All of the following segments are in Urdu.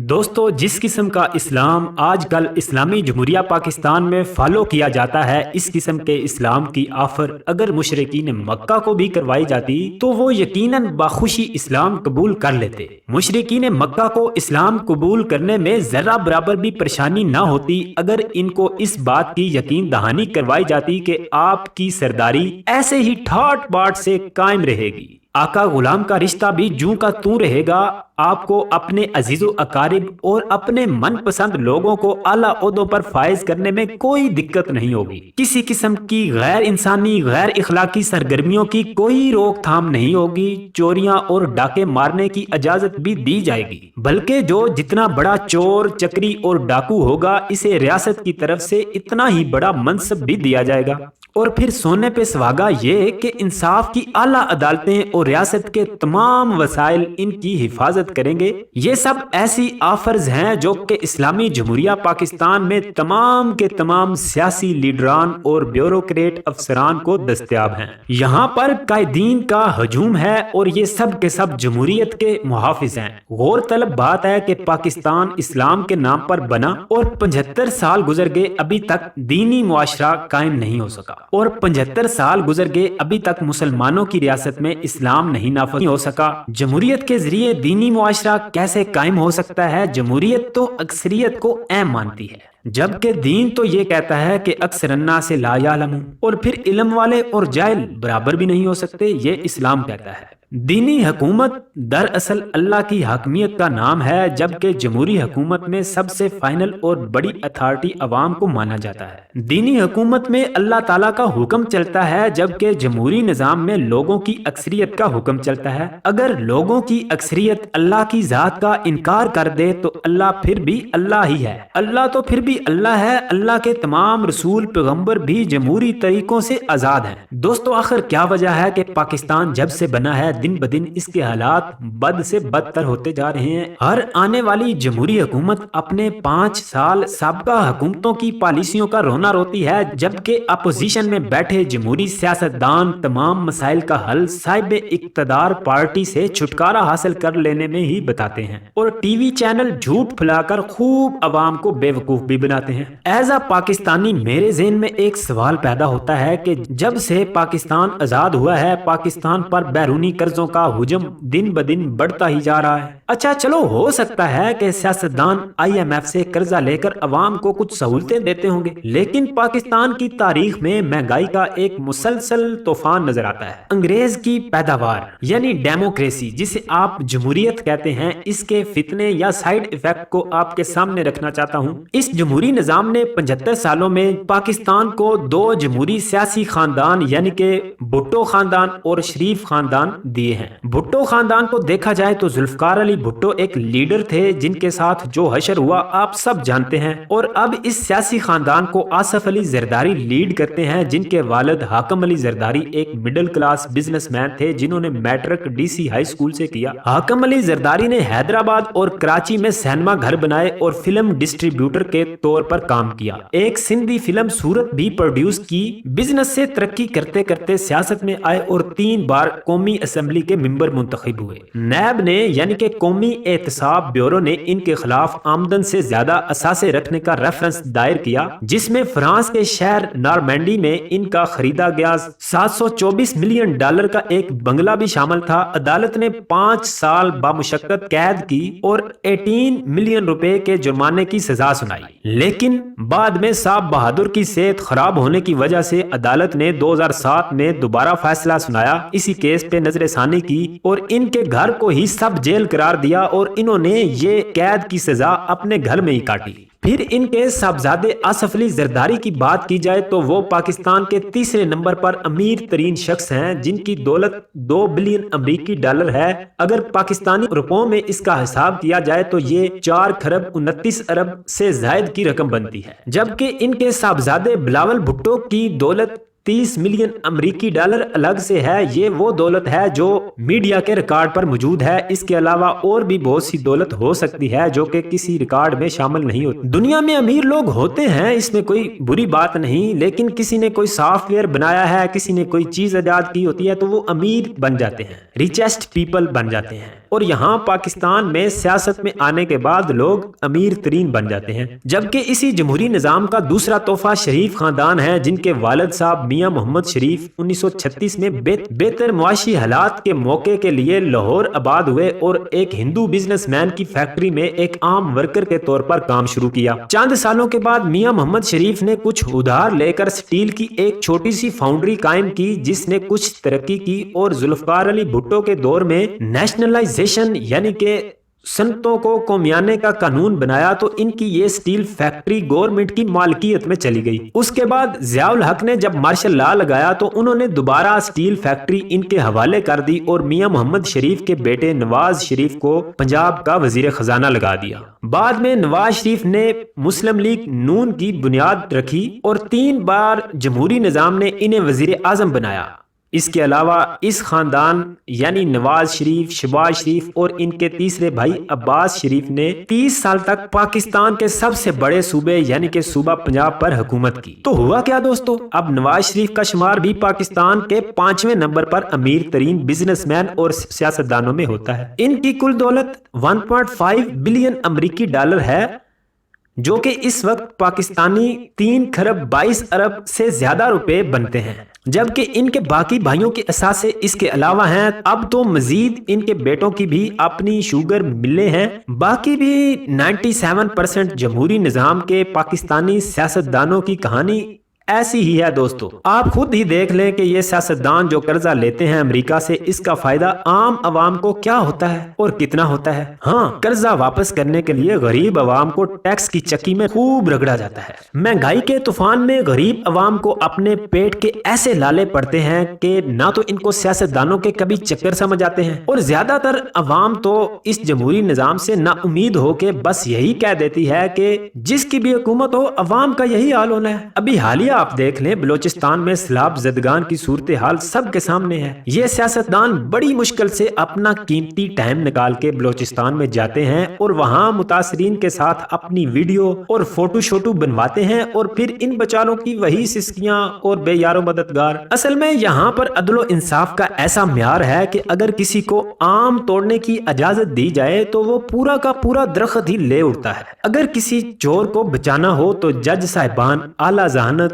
دوستو جس قسم کا اسلام آج کل اسلامی جمہوریہ پاکستان میں فالو کیا جاتا ہے، اس قسم کے اسلام کی آفر اگر مشرکین مکہ کو بھی کروائی جاتی تو وہ یقیناً بخوشی اسلام قبول کر لیتے۔ مشرکین مکہ کو اسلام قبول کرنے میں ذرہ برابر بھی پریشانی نہ ہوتی اگر ان کو اس بات کی یقین دہانی کروائی جاتی کہ آپ کی سرداری ایسے ہی ٹھاٹ باٹ سے قائم رہے گی، آقا غلام کا رشتہ بھی جوں کا توں رہے گا، آپ کو اپنے عزیز و اقارب اور اپنے من پسند لوگوں کو اعلیٰ عہدوں پر فائز کرنے میں کوئی دقت نہیں ہوگی، کسی قسم کی غیر انسانی غیر اخلاقی سرگرمیوں کی کوئی روک تھام نہیں ہوگی، چوریاں اور ڈاکے مارنے کی اجازت بھی دی جائے گی، بلکہ جو جتنا بڑا چور چکری اور ڈاکو ہوگا اسے ریاست کی طرف سے اتنا ہی بڑا منصب بھی دیا جائے گا۔ اور پھر سونے پہ سہاگا یہ کہ انصاف کی اعلیٰ عدالتیں اور ریاست کے تمام وسائل ان کی حفاظت کریں گے۔ یہ سب ایسی آفرز ہیں جو کہ اسلامی جمہوریہ پاکستان میں تمام کے تمام سیاسی لیڈران اور بیوروکریٹ افسران کو دستیاب ہیں۔ یہاں پر قائدین کا ہجوم ہے اور یہ سب کے سب جمہوریت کے محافظ ہیں۔ غور طلب بات ہے کہ پاکستان اسلام کے نام پر بنا اور 75 سال گزر گئے ابھی تک دینی معاشرہ قائم نہیں ہو سکا، اور 75 سال گزر گئے ابھی تک مسلمانوں کی ریاست میں اسلام نہیں نافذ ہو سکا۔ جمہوریت کے ذریعے دینی معاشرہ کیسے قائم ہو سکتا ہے؟ جمہوریت تو اکثریت کو اہم مانتی ہے، جبکہ دین تو یہ کہتا ہے کہ اکثر الناس لا یعلمون، اور پھر علم والے اور جاہل برابر بھی نہیں ہو سکتے، یہ اسلام کہتا ہے۔ دینی حکومت دراصل اللہ کی حاکمیت کا نام ہے، جبکہ جمہوری حکومت میں سب سے فائنل اور بڑی اتھارٹی عوام کو مانا جاتا ہے۔ دینی حکومت میں اللہ تعالیٰ کا حکم چلتا ہے، جبکہ جمہوری نظام میں لوگوں کی اکثریت کا حکم چلتا ہے۔ اگر لوگوں کی اکثریت اللہ کی ذات کا انکار کر دے تو اللہ پھر بھی اللہ ہی ہے، اللہ تو پھر بھی اللہ ہے۔ اللہ کے تمام رسول پیغمبر بھی جمہوری طریقوں سے آزاد ہیں۔ دوستو آخر کیا وجہ ہے کہ پاکستان جب سے بنا ہے دن بدن اس کے حالات بد سے بدتر ہوتے جا رہے ہیں؟ ہر آنے والی جمہوری حکومت اپنے 5 سال سابقہ حکومتوں کی پالیسیوں کا رونا روتی ہے، جبکہ اپوزیشن میں بیٹھے جمہوری سیاستدان تمام مسائل کا حل صاحب اقتدار پارٹی سے چھٹکارا حاصل کر لینے میں ہی بتاتے ہیں، اور ٹی وی چینل جھوٹ پھیلا کر خوب عوام کو بے وقوف بھی بناتے ہیں۔ ایز اے پاکستانی میرے ذہن میں ایک سوال پیدا ہوتا ہے کہ جب سے پاکستان آزاد ہوا ہے پاکستان پر بیرونی قرضوں کا حجم دن بدن بڑھتا ہی جا رہا ہے۔ اچھا چلو ہو سکتا ہے کہ سیاستدان IMF سے قرضہ لے کر عوام کو کچھ سہولتیں دیتے ہوں گے، لیکن پاکستان کی تاریخ میں مہنگائی کا ایک مسلسل طوفان نظر آتا ہے۔ انگریز کی پیداوار یعنی ڈیموکریسی جسے آپ جمہوریت کہتے ہیں، اس کے فتنے یا سائیڈ ایفیکٹ کو آپ کے سامنے رکھنا چاہتا ہوں۔ اس جمہوری نظام نے 75 سالوں میں پاکستان کو 2 جمہوری سیاسی خاندان یعنی کہ بھٹو خاندان اور شریف خاندان دیے ہیں۔ بھٹو خاندان کو دیکھا جائے تو ذوالفقار علی بھٹو ایک لیڈر تھے جن کے ساتھ جو حشر ہوا آپ سب جانتے ہیں، اور اب اس سیاسی خاندان کو آصف علی زرداری لیڈ کرتے ہیں، جن کے والد حاکم علی زرداری ایک مڈل کلاس بزنس مین تھے جنہوں نے میٹرک DC ہائی اسکول سے کیا۔ حاکم علی زرداری نے حیدرآباد اور کراچی میں سینما گھر بنائے اور فلم ڈسٹریبیوٹر کے طور پر کام کیا، ایک سندھی فلم سورت بھی پروڈیوس کی۔ بزنس سے ترقی کرتے کرتے سیاست میں آئے اور 3 بار قومی اسمبلی کے ممبر منتخب ہوئے۔ نیب نے یعنی کہ قومی احتساب بیورو نے ان کے خلاف آمدن سے زیادہ اثاثے رکھنے کا ریفرنس دائر کیا، جس میں فرانس کے شہر نارمینڈی میں ان کا خریدا گیا $724 ملین کا ایک بنگلہ بھی شامل تھا۔ عدالت نے 5 سال بامشقت قید کی اور 18 ملین روپے کے جرمانے کی سزا سنائی، لیکن بعد میں صاحب بہادر کی صحت خراب ہونے کی وجہ سے عدالت نے 2007 میں دوبارہ فیصلہ سنایا، اسی کیس پہ نظر ثانی کی اور ان کے گھر کو ہی سب جیل قرار دیا اور انہوں نے یہ قید کی سزا اپنے گھر میں ہی کاٹی۔ پھر ان کے صاحبزادے آصف علی زرداری کی بات کی جائے تو وہ پاکستان کے 3رے نمبر پر امیر ترین شخص ہیں، جن کی دولت $2 بلین امریکی ہے۔ اگر پاکستانی روپوں میں اس کا حساب کیا جائے تو یہ 4 کھرب 29 ارب سے زائد کی رقم بنتی ہے، جبکہ ان کے صاحبزادے بلاول بھٹو کی دولت $30 ملین امریکی الگ سے ہے۔ یہ وہ دولت ہے جو میڈیا کے ریکارڈ پر موجود ہے، اس کے علاوہ اور بھی بہت سی دولت ہو سکتی ہے جو کہ کسی ریکارڈ میں شامل نہیں ہوتی۔ دنیا میں امیر لوگ ہوتے ہیں، اس میں کوئی بری بات نہیں، لیکن کسی نے کوئی سافٹ ویئر بنایا ہے، کسی نے کوئی چیز ایجاد کی ہوتی ہے تو وہ امیر بن جاتے ہیں، ریچسٹ پیپل بن جاتے ہیں۔ اور یہاں پاکستان میں سیاست میں آنے کے بعد لوگ امیر ترین بن جاتے ہیں، جبکہ اسی جمہوری نظام کا دوسرا تحفہ شریف خاندان ہے، جن کے والد صاحب میاں محمد شریف 1936 میں بہتر معاشی حالات کے موقع کے لیے لاہور آباد ہوئے اور ایک ہندو بزنس مین کی فیکٹری میں ایک عام ورکر کے طور پر کام شروع کیا۔ چند سالوں کے بعد میاں محمد شریف نے کچھ ادھار لے کر سٹیل کی ایک چھوٹی سی فاؤنڈری قائم کی، جس نے کچھ ترقی کی اور ذوالفقار علی بھٹو کے دور میں نیشنلائزیشن یعنی کہ صنعتوں کو قومیانے کا قانون بنایا تو ان کی یہ سٹیل فیکٹری گورنمنٹ کی مالکیت میں چلی گئی۔ اس کے بعد ضیاء الحق نے جب مارشل لا لگایا تو انہوں نے دوبارہ سٹیل فیکٹری ان کے حوالے کر دی اور میاں محمد شریف کے بیٹے نواز شریف کو پنجاب کا وزیر خزانہ لگا دیا۔ بعد میں نواز شریف نے مسلم لیگ نون کی بنیاد رکھی اور 3 بار جمہوری نظام نے انہیں وزیر اعظم بنایا۔ اس کے علاوہ اس خاندان یعنی نواز شریف، شہباز شریف اور ان کے تیسرے بھائی عباس شریف نے 30 سال تک پاکستان کے سب سے بڑے صوبے یعنی کہ صوبہ پنجاب پر حکومت کی۔ تو ہوا کیا دوستو، اب نواز شریف کا شمار بھی پاکستان کے 5ویں نمبر پر امیر ترین بزنس مین اور سیاستدانوں میں ہوتا ہے۔ ان کی کل دولت 1.5 بلین امریکی ڈالر ہے، جو کہ اس وقت پاکستانی 3 خرب 22 ارب سے زیادہ روپے بنتے ہیں، جبکہ ان کے باقی بھائیوں کے اثاثے اس کے علاوہ ہیں۔ اب تو مزید ان کے بیٹوں کی بھی اپنی شوگر ملیں ہیں۔ باقی بھی 97% جمہوری نظام کے پاکستانی سیاستدانوں کی کہانی ایسی ہی ہے دوستو۔ آپ خود ہی دیکھ لیں کہ یہ سیاستدان جو قرضہ لیتے ہیں امریکہ سے، اس کا فائدہ عام عوام کو کیا ہوتا ہے اور کتنا ہوتا ہے۔ ہاں، قرضہ واپس کرنے کے لیے غریب عوام کو ٹیکس کی چکی میں خوب رگڑا جاتا ہے۔ مہنگائی کے طوفان میں غریب عوام کو اپنے پیٹ کے ایسے لالے پڑتے ہیں کہ نہ تو ان کو سیاستدانوں کے کبھی چکر سمجھ آتے ہیں، اور زیادہ تر عوام تو اس جمہوری نظام سے نا امید ہو کے بس یہی کہہ دیتی ہے کہ جس کی بھی حکومت ہو عوام کا یہی حال ہونا ہے۔ ابھی حالیہ آپ دیکھ لیں بلوچستان میں سیلاب زدگان کی صورتحال سب کے سامنے ہے۔ یہ سیاستدان بڑی مشکل سے اپنا قیمتی ٹائم نکال کے بلوچستان میں جاتے ہیں اور وہاں متاثرین کے ساتھ اپنی ویڈیو اور فوٹو شوٹو بنواتے ہیں، اور پھر ان بچاروں کی وہی سسکیاں اور بے یار و مددگار۔ اصل میں یہاں پر عدل و انصاف کا ایسا معیار ہے کہ اگر کسی کو آم توڑنے کی اجازت دی جائے تو وہ پورا کا پورا درخت ہی لے اڑتا ہے۔ اگر کسی چور کو بچانا ہو تو جج صاحبان اعلیٰ ذہانت،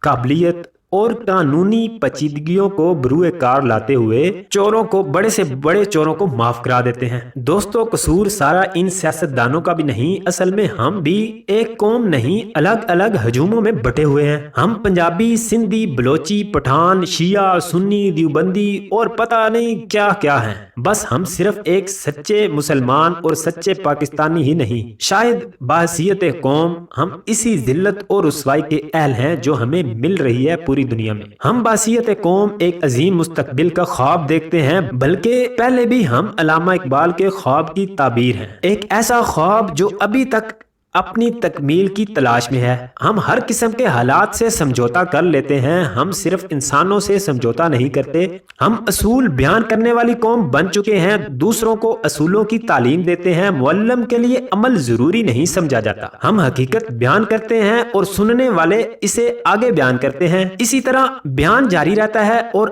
قابلیت اور قانونی پیچیدگیوں کو بروئے کار لاتے ہوئے چوروں کو، بڑے سے بڑے چوروں کو معاف کرا دیتے ہیں۔ دوستو، قصور سارا ان سیاستدانوں کا بھی نہیں، اصل میں ہم بھی ایک قوم نہیں، الگ الگ ہجوموں میں بٹے ہوئے ہیں۔ ہم پنجابی، سندھی، بلوچی، پٹھان، شیعہ، سنی، دیوبندی اور پتہ نہیں کیا کیا ہیں۔ بس ہم صرف ایک سچے مسلمان اور سچے پاکستانی ہی نہیں، شاید بحیثیت قوم ہم اسی ذلت اور رسوائی کے اہل ہیں جو ہمیں مل رہی ہے پوری دنیا میں۔ ہم بحیثیت قوم ایک عظیم مستقبل کا خواب دیکھتے ہیں، بلکہ پہلے بھی ہم علامہ اقبال کے خواب کی تعبیر ہیں، ایک ایسا خواب جو ابھی تک اپنی تکمیل کی تلاش میں ہے۔ ہم ہر قسم کے حالات سے سمجھوتا کر لیتے ہیں، ہم صرف انسانوں سے سمجھوتا نہیں کرتے۔ ہم اصول بیان کرنے والی قوم بن چکے ہیں، دوسروں کو اصولوں کی تعلیم دیتے ہیں، معلم کے لیے عمل ضروری نہیں سمجھا جاتا۔ ہم حقیقت بیان کرتے ہیں اور سننے والے اسے آگے بیان کرتے ہیں، اسی طرح بیان جاری رہتا ہے اور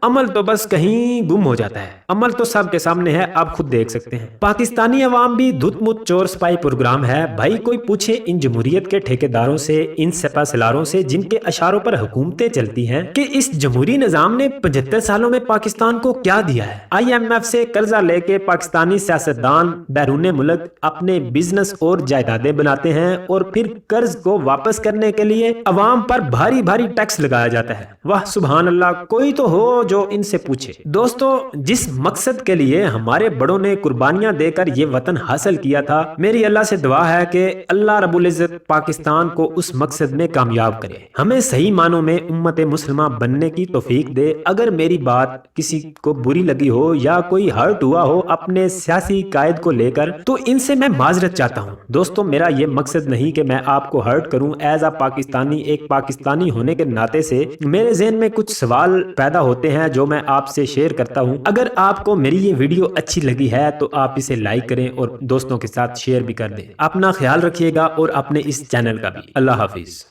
عمل تو بس کہیں گم ہو جاتا ہے۔ عمل تو سب کے سامنے ہے، آپ خود دیکھ سکتے ہیں۔ پاکستانی عوام بھی دھت مت چور سپائی پروگرام ہے۔ بھائی کوئی پوچھے ان جمہوریت کے ٹھیکیداروں سے، ان سپہ سالاروں سے جن کے اشاروں پر حکومتیں چلتی ہیں، کہ اس جمہوری نظام نے 75 سالوں میں پاکستان کو کیا دیا ہے۔ IMF سے قرضہ لے کے پاکستانی سیاستدان بیرون ملک اپنے بزنس اور جائیدادیں بناتے ہیں، اور پھر قرض کو واپس کرنے کے لیے عوام پر بھاری بھاری ٹیکس لگایا جاتا ہے۔ واہ سبحان اللہ، کوئی تو ہو جو ان سے پوچھے۔ دوستو، جس مقصد کے لیے ہمارے بڑوں نے قربانیاں دے کر یہ وطن حاصل کیا تھا، میری اللہ سے دعا ہے کہ اللہ رب العزت پاکستان کو اس مقصد میں کامیاب کرے، ہمیں صحیح معنوں میں امت مسلمہ بننے کی توفیق دے۔ اگر میری بات کسی کو بری لگی ہو یا کوئی ہرٹ ہوا ہو اپنے سیاسی قائد کو لے کر، تو ان سے میں معذرت چاہتا ہوں۔ دوستو، میرا یہ مقصد نہیں کہ میں آپ کو ہرٹ کروں۔ ایز اے پاکستانی، ایک پاکستانی ہونے کے ناطے سے میرے ذہن میں کچھ سوال پیدا ہوتے ہیں جو میں آپ سے شیئر کرتا ہوں۔ اگر آپ کو میری یہ ویڈیو اچھی لگی ہے تو آپ اسے لائک کریں اور دوستوں کے ساتھ شیئر بھی کر دیں۔ اپنا خیال رکھیے گا اور اپنے اس چینل کا بھی۔ اللہ حافظ۔